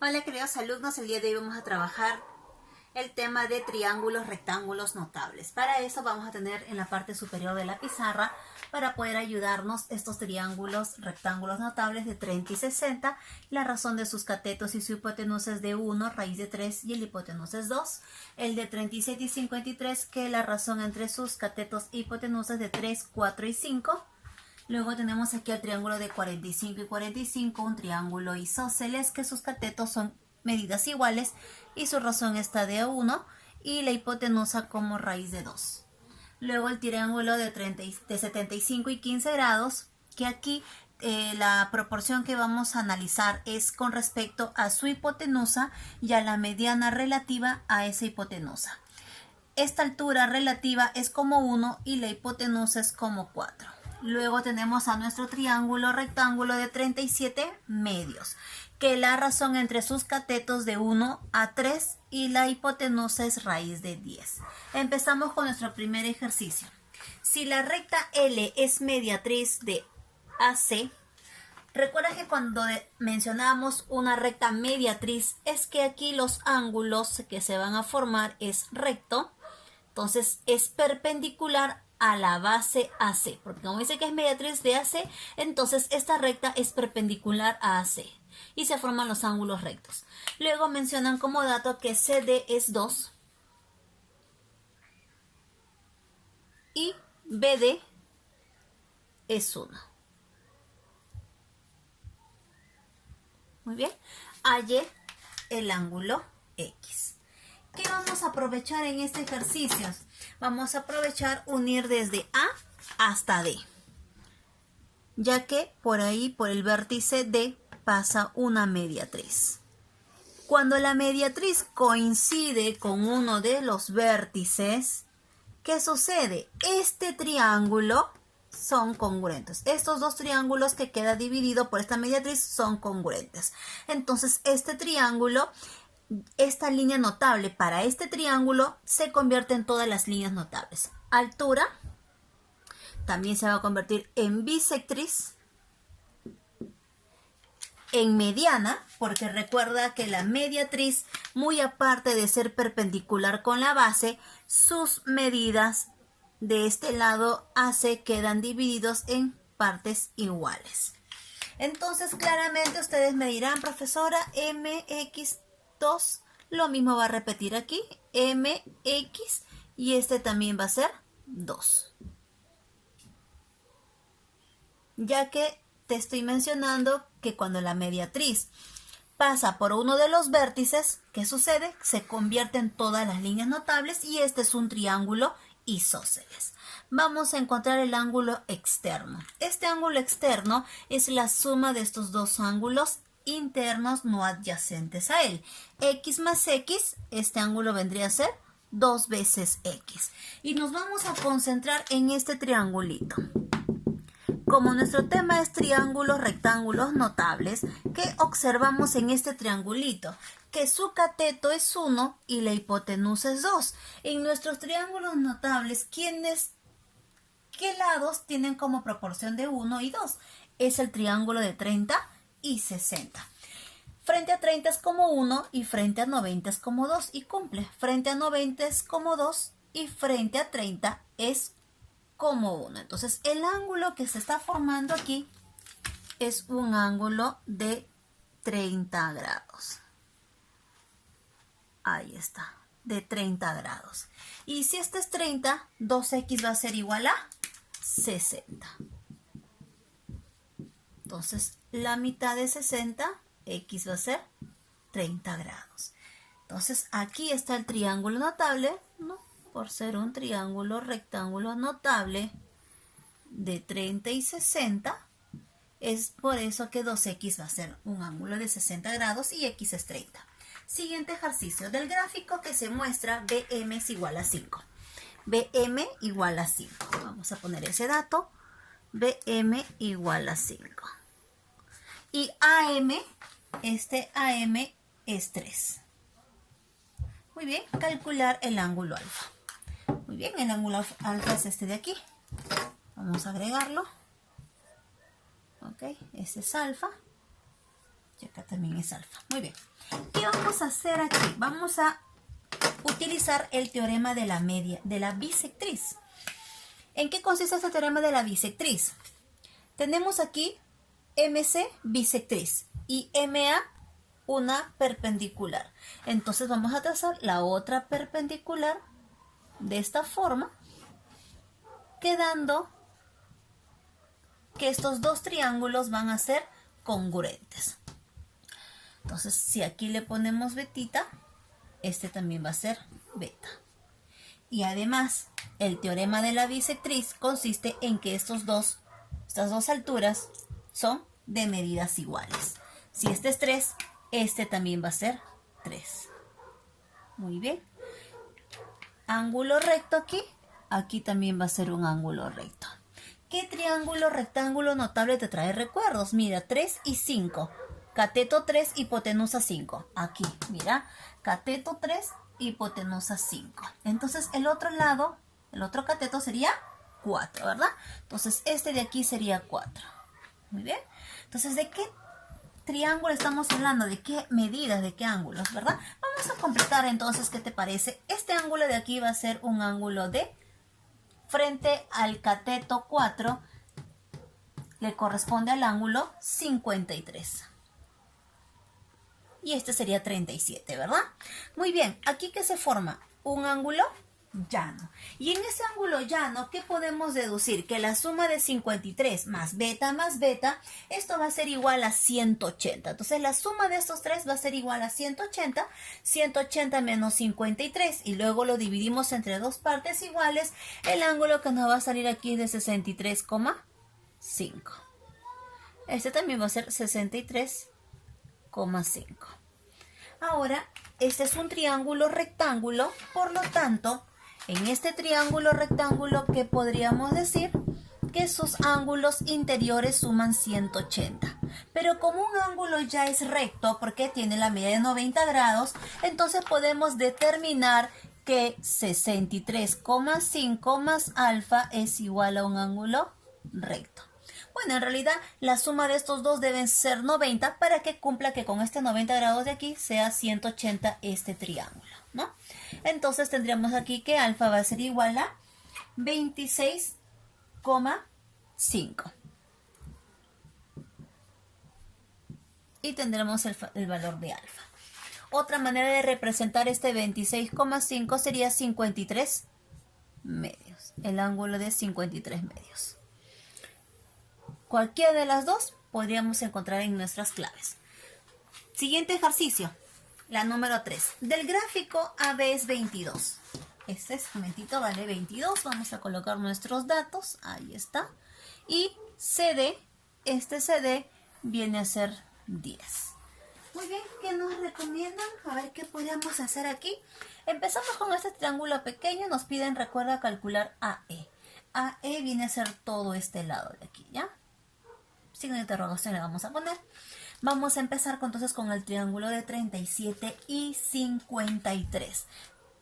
Hola queridos alumnos, el día de hoy vamos a trabajar el tema de triángulos rectángulos notables. Para eso vamos a tener en la parte superior de la pizarra, para poder ayudarnos, estos triángulos rectángulos notables de 30 y 60. La razón de sus catetos y su hipotenusa es de 1, raíz de 3 y el hipotenusa es 2. El de 37 y 53, que la razón entre sus catetos e hipotenusa es de 3, 4 y 5. Luego tenemos aquí el triángulo de 45 y 45, un triángulo isósceles, que sus catetos son medidas iguales y su razón está de 1 y la hipotenusa como raíz de 2. Luego el triángulo de 75 y 15 grados, que aquí la proporción que vamos a analizar es con respecto a su hipotenusa y a la mediana relativa a esa hipotenusa. Esta altura relativa es como 1 y la hipotenusa es como 4. Luego tenemos a nuestro triángulo rectángulo de 37 medios, que la razón entre sus catetos de 1 a 3 y la hipotenusa es raíz de 10. Empezamos con nuestro primer ejercicio. Si la recta L es mediatriz de AC, recuerda que cuando mencionamos una recta mediatriz es que aquí los ángulos que se van a formar es recto, entonces es perpendicular a la base AC, porque como dice que es mediatriz de AC, entonces esta recta es perpendicular a AC y se forman los ángulos rectos. Luego mencionan como dato que CD es 2 y BD es 1. Muy bien, halle el ángulo X. ¿Qué vamos a aprovechar en este ejercicio? Vamos a aprovechar unir desde A hasta D, ya que por ahí, por el vértice D, pasa una mediatriz. Cuando la mediatriz coincide con uno de los vértices, ¿qué sucede? Este triángulo son congruentes. Estos dos triángulos que queda dividido por esta mediatriz son congruentes. Entonces, este triángulo, esta línea notable para este triángulo se convierte en todas las líneas notables. Altura también se va a convertir en bisectriz, en mediana, porque recuerda que la mediatriz, muy aparte de ser perpendicular con la base, sus medidas de este lado AC quedan divididos en partes iguales. Entonces, claramente ustedes me dirán, profesora, MX2, lo mismo va a repetir aquí, MX, y este también va a ser 2. Ya que te estoy mencionando que cuando la mediatriz pasa por uno de los vértices, ¿qué sucede? Se convierte en todas las líneas notables y este es un triángulo isósceles. Vamos a encontrar el ángulo externo. Este ángulo externo es la suma de estos dos ángulos internos no adyacentes a él. X más X, este ángulo vendría a ser 2 veces X. Y nos vamos a concentrar en este triangulito. Como nuestro tema es triángulos rectángulos notables, ¿qué observamos en este triangulito? Que su cateto es 1 y la hipotenusa es 2. En nuestros triángulos notables, ¿qué lados tienen como proporción de 1 y 2? Es el triángulo de 30 y 60. Frente a 30 es como 1 y frente a 90 es como 2 y cumple. Frente a 90 es como 2 y frente a 30 es como 1. Entonces, el ángulo que se está formando aquí es un ángulo de 30 grados. Ahí está, de 30 grados. Y si este es 30, 2x va a ser igual a 60. Entonces, la mitad de 60, x va a ser 30 grados. Entonces, aquí está el triángulo notable, ¿no? Por ser un triángulo rectángulo notable de 30 y 60, es por eso que 2x va a ser un ángulo de 60 grados y x es 30. Siguiente ejercicio del gráfico que se muestra BM es igual a 5. BM igual a 5. Vamos a poner ese dato. BM igual a 5. Y AM, este AM es 3. Muy bien, calcular el ángulo alfa. Muy bien, el ángulo alfa es este de aquí. Vamos a agregarlo. Ok, este es alfa. Y acá también es alfa. Muy bien. ¿Qué vamos a hacer aquí? Vamos a utilizar el teorema de la media, de la bisectriz. ¿En qué consiste este teorema de la bisectriz? Tenemos aquí MC bisectriz y MA una perpendicular. Entonces vamos a trazar la otra perpendicular de esta forma, quedando que estos dos triángulos van a ser congruentes. Entonces, si aquí le ponemos betita, este también va a ser beta. Y además, el teorema de la bisectriz consiste en que estas dos alturas son de medidas iguales. Si este es 3, este también va a ser 3. Muy bien. Ángulo recto aquí. Aquí también va a ser un ángulo recto. ¿Qué triángulo rectángulo notable te trae recuerdos? Mira, 3 y 5. Cateto 3, hipotenusa 5. Aquí, mira, cateto 3, hipotenusa 5. Entonces, el otro lado, el otro cateto sería 4, ¿verdad? Entonces, este de aquí sería 4. Muy bien. Entonces, ¿de qué triángulo estamos hablando? ¿De qué medidas? ¿De qué ángulos? ¿Verdad? Vamos a completar entonces, ¿qué te parece? Este ángulo de aquí va a ser un ángulo de frente al cateto 4, le corresponde al ángulo 53. Y este sería 37, ¿verdad? Muy bien, ¿aquí qué se forma? Un ángulo llano. Y en ese ángulo llano, ¿qué podemos deducir? Que la suma de 53 más beta, esto va a ser igual a 180. Entonces la suma de estos tres va a ser igual a 180. 180 menos 53 y luego lo dividimos entre dos partes iguales. El ángulo que nos va a salir aquí es de 63,5. Este también va a ser 63,5. Ahora, este es un triángulo rectángulo, por lo tanto, en este triángulo rectángulo, ¿qué podríamos decir? Que sus ángulos interiores suman 180. Pero como un ángulo ya es recto, porque tiene la media de 90 grados, entonces podemos determinar que 63,5 más alfa es igual a un ángulo recto. Bueno, en realidad la suma de estos dos deben ser 90 para que cumpla que con este 90 grados de aquí sea 180 este triángulo, ¿no? Entonces tendríamos aquí que alfa va a ser igual a 26,5. Y tendremos el valor de alfa. Otra manera de representar este 26,5 sería 53 medios. El ángulo de 53 medios. Cualquiera de las dos podríamos encontrar en nuestras claves. Siguiente ejercicio, la número 3. Del gráfico AB es 22. Este segmentito vale 22. Vamos a colocar nuestros datos. Ahí está. Y CD, este CD viene a ser 10. Muy bien, ¿qué nos recomiendan? A ver qué podríamos hacer aquí. Empezamos con este triángulo pequeño. Nos piden, recuerda, calcular AE. AE viene a ser todo este lado de aquí, ¿ya? Signo de interrogación le vamos a poner. Vamos a empezar entonces con el triángulo de 37 y 53.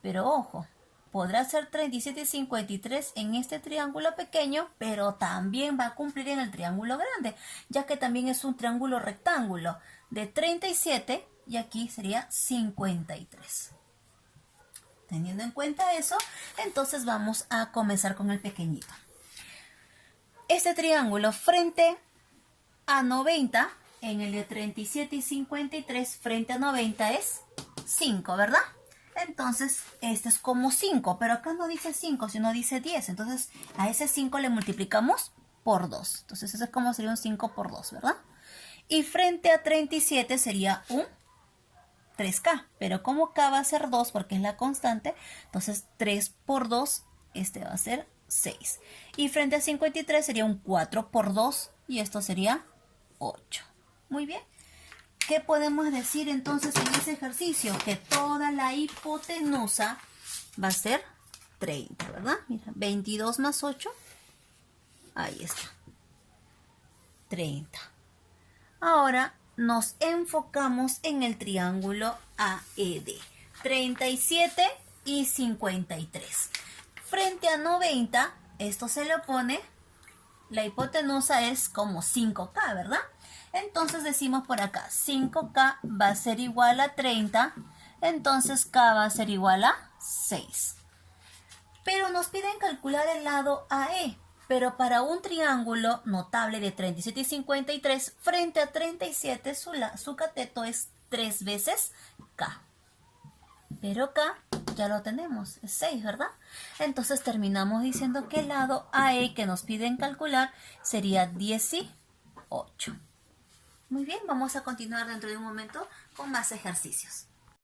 Pero ojo, podrá ser 37 y 53 en este triángulo pequeño, pero también va a cumplir en el triángulo grande, ya que también es un triángulo rectángulo de 37 y aquí sería 53. Teniendo en cuenta eso, entonces vamos a comenzar con el pequeñito. Este triángulo frente a 90, en el de 37 y 53, frente a 90 es 5, ¿verdad? Entonces, este es como 5, pero acá no dice 5, sino dice 10. Entonces, a ese 5 le multiplicamos por 2. Entonces, eso es como sería un 5 por 2, ¿verdad? Y frente a 37 sería un 3K, pero como K va a ser 2 porque es la constante, entonces 3 por 2, este va a ser 6. Y frente a 53 sería un 4 por 2 y esto sería 8. Muy bien. ¿Qué podemos decir entonces en ese ejercicio? Que toda la hipotenusa va a ser 30, ¿verdad? Mira, 22 más 8. Ahí está. 30. Ahora nos enfocamos en el triángulo AED. 37 y 53. Frente a 90, esto se le pone, la hipotenusa es como 5K, ¿verdad? Entonces decimos por acá, 5K va a ser igual a 30, entonces K va a ser igual a 6. Pero nos piden calcular el lado AE, pero para un triángulo notable de 37 y 53, frente a 37, su cateto es 3 veces K. Pero K ya lo tenemos, es 6, ¿verdad? Entonces terminamos diciendo que el lado AE que nos piden calcular sería 18. Muy bien, vamos a continuar dentro de un momento con más ejercicios.